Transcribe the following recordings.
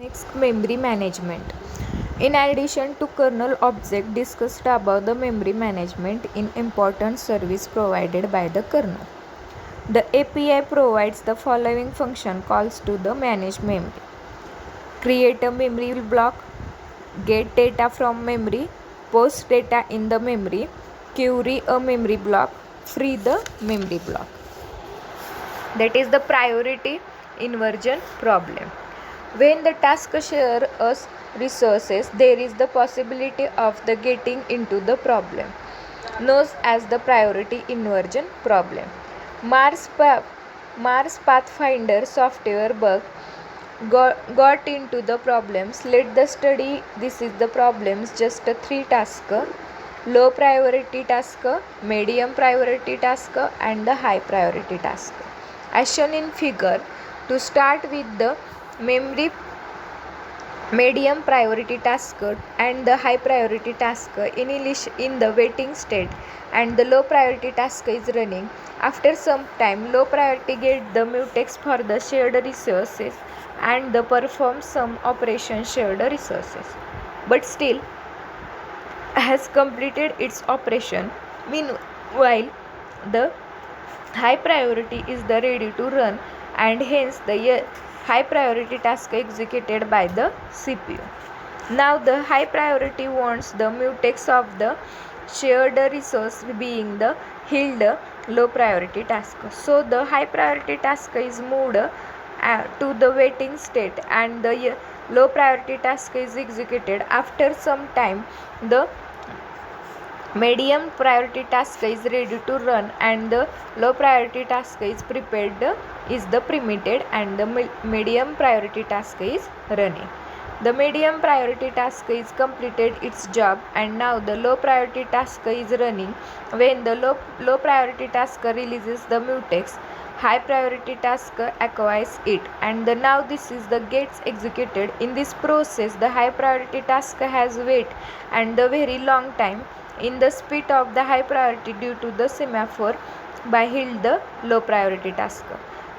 Next, memory management. In addition to kernel object discussed above, the memory management in important service provided by the kernel. The API provides the following function calls to the manage memory. Create a memory block, get data from memory, post data in the memory, query a memory block, free the memory block. That is the priority inversion problem. When the task share us resources, there is the possibility of the getting into the problem, known as the priority inversion problem. Mars Pathfinder software bug got into the problems. Let the study. This is the problems. Just a 3 task: low priority task, medium priority task, and the high priority task. As shown in figure, to start with the memory medium priority task and the high priority task in the waiting state, and the low priority task is running. After some time, low priority get the mutex for the shared resources and the perform some operation shared resources, but still has completed its operation. Meanwhile, the high priority is the ready to run, and hence the high priority task executed by the CPU. Now the high priority wants the mutex of the shared resource being the held low priority task. So the high priority task is moved to the waiting state, and the low priority task is executed. After some time, the medium priority task is ready to run, and the low priority task is permitted, and the medium priority task is running. The medium priority task is completed its job, and now the low priority task is running. When the low priority task releases the mutex, high priority task acquires it, and now this is the gets executed. In this process, the high priority task has wait and the very long time in the speed of the high priority due to the semaphore by held the low priority task.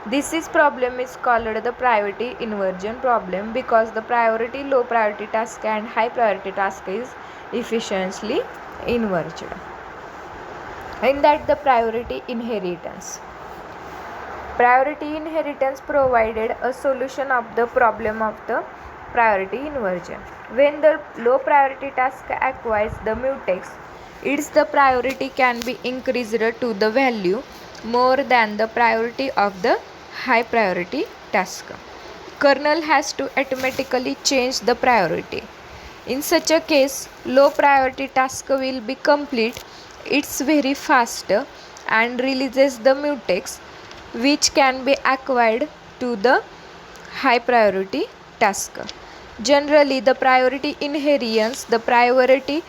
This problem is called the priority inversion problem because the priority low priority task and high priority task is efficiently inverted. And that the priority inheritance. Priority inheritance provided a solution of the problem of the priority inversion. When the low priority task acquires the mutex, its the priority can be increased to the value more than the priority of the high priority task. Kernel has to automatically change the priority. In such a case, low priority task will be complete. It's very fast and releases the mutex which can be acquired to the high priority task. Generally, the priority inheritance, the priority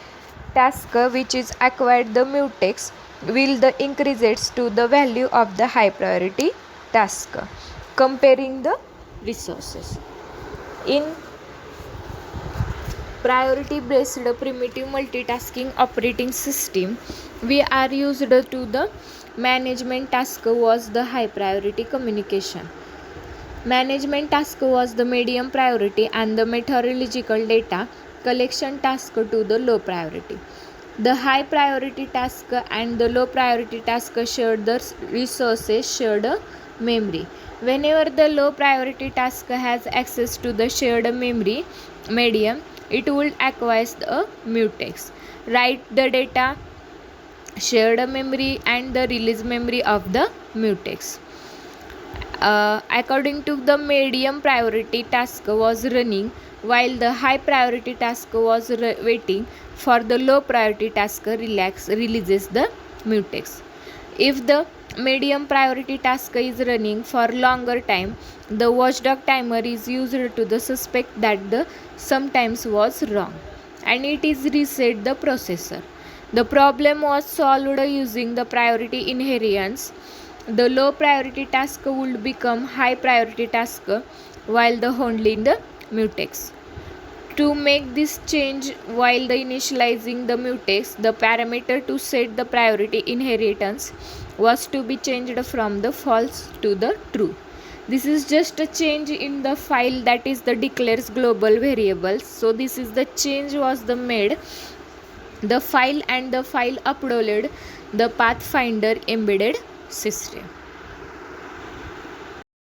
task which is acquired the mutex will the increases to the value of the high priority task. Comparing the resources. In priority based primitive multitasking operating system, we are used to the management task was the high priority communication. Management task was the medium priority, and the meteorological data collection task to the low priority. The high priority task and the low priority task shared the resources shared memory. Whenever the low priority task has access to the shared memory medium, it will acquire the mutex, write the data, shared memory, and the release memory of the mutex. According to the medium priority task was running while the high priority task was waiting for the low priority task releases the mutex. If the medium priority task is running for longer time, the watchdog timer is used to the suspect that the sometimes was wrong, and it is reset the processor. The problem was solved using the priority inheritance. The low priority task would become high priority task while the holding the mutex. To make this change while the initializing the mutex, the parameter to set the priority inheritance was to be changed from the false to the true. This is just a change in the file, that is the declares global variables. So this is the change was the made the file, and the file uploaded the Pathfinder embedded system.